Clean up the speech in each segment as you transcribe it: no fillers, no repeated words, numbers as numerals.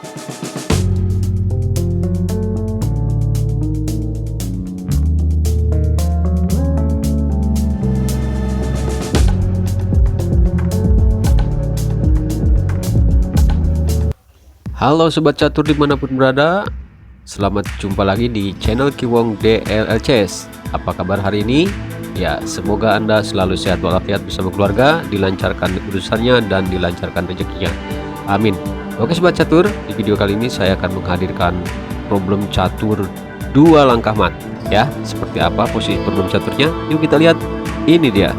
Halo Sobat Catur dimanapun berada, selamat jumpa lagi di channel Kiwong DLLCS. Apa kabar hari ini? Ya, semoga Anda selalu sehat walafiat bersama keluarga, dilancarkan urusannya dan dilancarkan rezekinya. Amin. Oke Sobat Catur, di video kali ini saya akan menghadirkan problem catur 2 langkah mat. Ya, seperti apa posisi problem caturnya? Yuk kita lihat. Ini dia.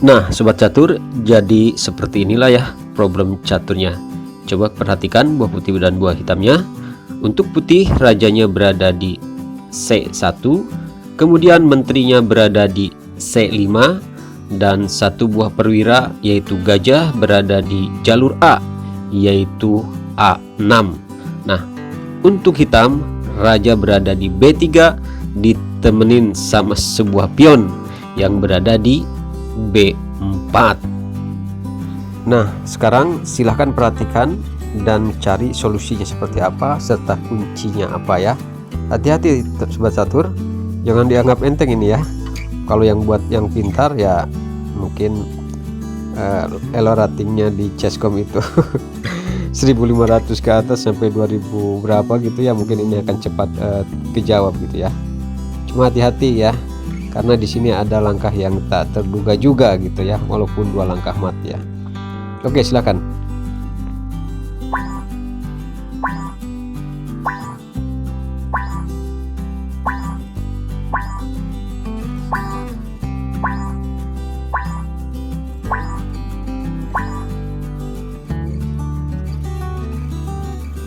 Nah Sobat Catur, jadi seperti inilah ya problem caturnya. Coba perhatikan buah putih dan buah hitamnya. Untuk putih, rajanya berada di C1, kemudian menterinya berada di C5, dan satu buah perwira yaitu gajah berada di jalur A, yaitu A6. Nah untuk hitam, raja berada di B3 ditemenin sama sebuah pion yang berada di B4. Nah sekarang silahkan perhatikan dan cari solusinya seperti apa serta kuncinya apa ya. Hati-hati Sobat Catur, jangan dianggap enteng ini ya. Kalau yang buat yang pintar ya mungkin elo ratingnya di Chesscom itu 1500 ke atas sampai 2000 berapa gitu ya, mungkin ini akan cepat kejawab gitu ya. Cuma hati-hati ya, karena di sini ada langkah yang tak terduga juga gitu ya, walaupun 2 langkah mat ya. Oke, silakan.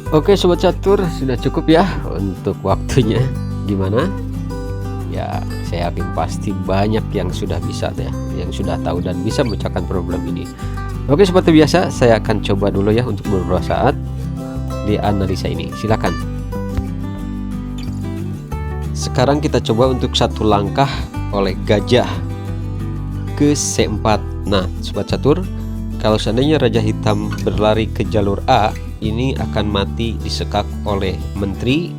Oke Sobat Catur, sudah cukup ya untuk waktunya. Gimana? Ya, saya yakin pasti banyak yang sudah bisa ya, yang sudah tahu dan bisa memecahkan problem ini. Oke, seperti biasa saya akan coba dulu ya untuk beberapa saat di analisa ini. Silakan. Sekarang kita coba untuk satu langkah oleh gajah ke C4. Nah, Sobat Catur, kalau seandainya raja hitam berlari ke jalur A, ini akan mati disekak oleh menteri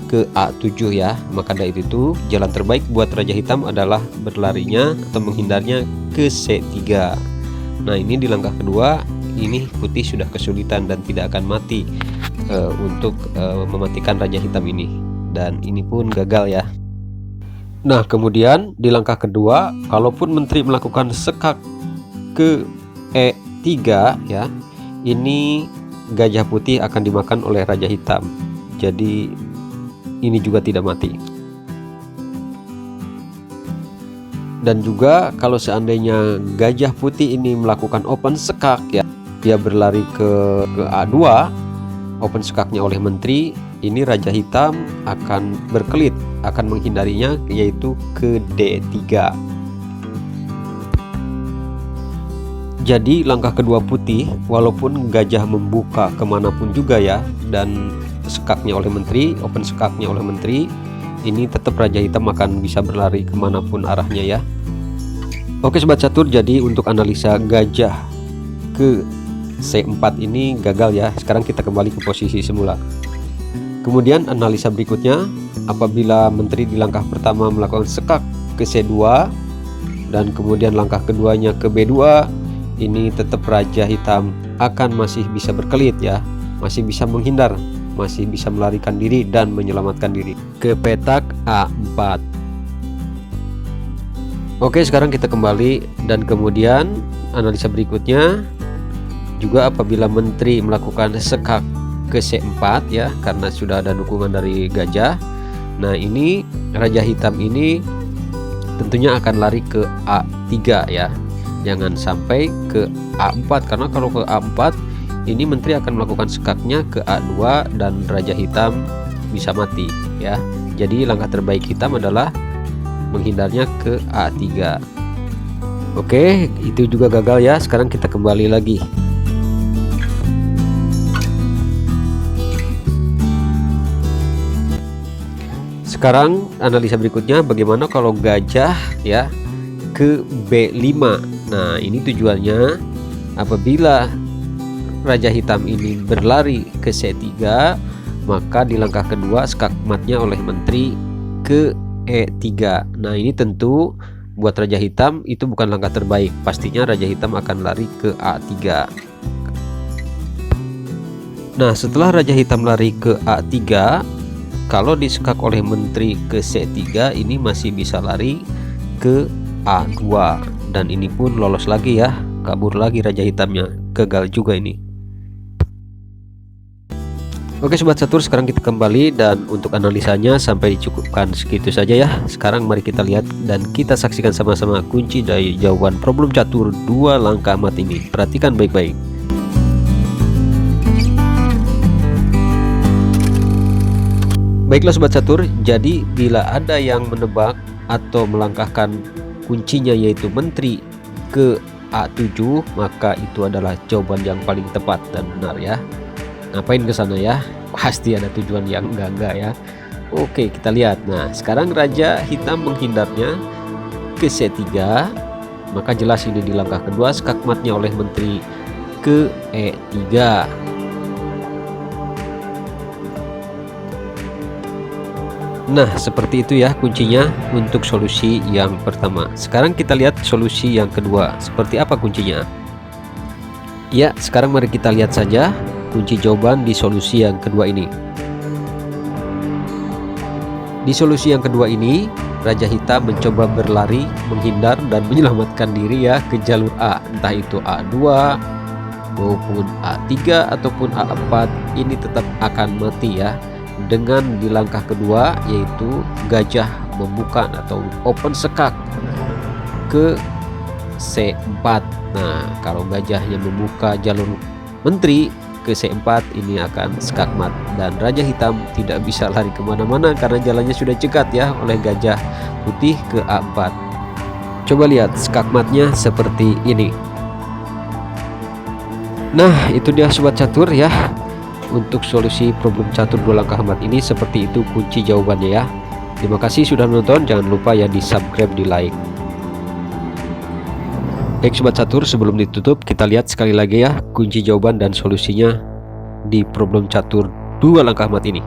ke A7 ya. Maka dari itu jalan terbaik buat raja hitam adalah berlarinya atau menghindarnya ke C3. Nah ini di langkah kedua, ini putih sudah kesulitan dan tidak akan mati untuk mematikan raja hitam ini, dan ini pun gagal ya. Nah kemudian di langkah kedua, kalaupun menteri melakukan sekak ke E3 ya, ini gajah putih akan dimakan oleh raja hitam, jadi ini juga tidak mati. Dan juga kalau seandainya gajah putih ini melakukan open sekak ya, dia berlari ke A2, open sekaknya oleh menteri, ini raja hitam akan berkelit, akan menghindarinya yaitu ke D3. Jadi langkah kedua putih, walaupun gajah membuka kemanapun juga ya, dan sekaknya oleh menteri, open sekaknya oleh menteri, ini tetap raja hitam akan bisa berlari kemanapun arahnya ya. Oke Sobat Catur, jadi untuk analisa gajah ke C4 ini gagal ya. Sekarang kita kembali ke posisi semula. Kemudian analisa berikutnya, apabila menteri di langkah pertama melakukan sekak ke C2 dan kemudian langkah keduanya ke B2, ini tetap raja hitam akan masih bisa berkelit ya, masih bisa menghindar, masih bisa melarikan diri dan menyelamatkan diri ke petak A4. Oke, sekarang kita kembali dan kemudian analisa berikutnya juga apabila menteri melakukan sekak ke C4 ya, karena sudah ada dukungan dari gajah. Nah ini raja hitam ini tentunya akan lari ke A3 ya, jangan sampai ke A4, karena kalau ke A4 ini menteri akan melakukan sekaknya ke A2 dan raja hitam bisa mati ya. Jadi langkah terbaik hitam adalah menghindarnya ke A3. Oke, itu juga gagal ya. Sekarang kita kembali lagi. Sekarang analisa berikutnya, bagaimana kalau gajah ya ke B5. Nah, ini tujuannya apabila raja hitam ini berlari ke C3, maka di langkah kedua skakmatnya oleh menteri ke E3. Nah, ini tentu buat raja hitam itu bukan langkah terbaik. Pastinya raja hitam akan lari ke A3. Nah, setelah raja hitam lari ke A3, kalau diskak oleh menteri ke C3, ini masih bisa lari ke A2. Dan ini pun lolos lagi ya, kabur lagi raja hitamnya, gagal juga ini. Oke Sobat Catur, sekarang kita kembali dan untuk analisanya sampai dicukupkan segitu saja ya. Sekarang mari kita lihat dan kita saksikan sama-sama kunci dari jawaban problem catur 2 langkah amat ini. Perhatikan baik-baik. Baiklah Sobat Catur, jadi bila ada yang menebak atau melangkahkan kuncinya yaitu menteri ke A7, maka itu adalah jawaban yang paling tepat dan benar ya. Ngapain ke sana ya? Pasti ada tujuan yang enggak ya. Oke, kita lihat. Nah, sekarang raja hitam menghindarnya ke C3, maka jelas ini di langkah kedua skakmatnya oleh menteri ke E3. Nah, seperti itu ya kuncinya untuk solusi yang pertama. Sekarang kita lihat solusi yang kedua. Seperti apa kuncinya? Ya, sekarang mari kita lihat saja kunci jawaban di solusi yang kedua ini. Di solusi yang kedua ini, raja hitam mencoba berlari, menghindar dan menyelamatkan diri ya ke jalur A, entah itu A2 maupun A3 ataupun A4, ini tetap akan mati ya. Dengan di langkah kedua yaitu gajah membuka atau open sekak ke C4. Nah, kalau gajahnya membuka jalur menteri ke C4, ini akan skakmat dan raja hitam tidak bisa lari kemana-mana karena jalannya sudah cegat ya oleh gajah putih ke A4. Coba lihat skakmatnya seperti ini. Nah, itu dia Sobat Catur ya, untuk solusi problem catur 2 langkah amat ini. Seperti itu kunci jawabannya ya. Terima kasih sudah menonton, jangan lupa ya di subscribe, di like. Baik Sobat Catur, sebelum ditutup kita lihat sekali lagi ya kunci jawaban dan solusinya di problem catur 2 langkah amat ini.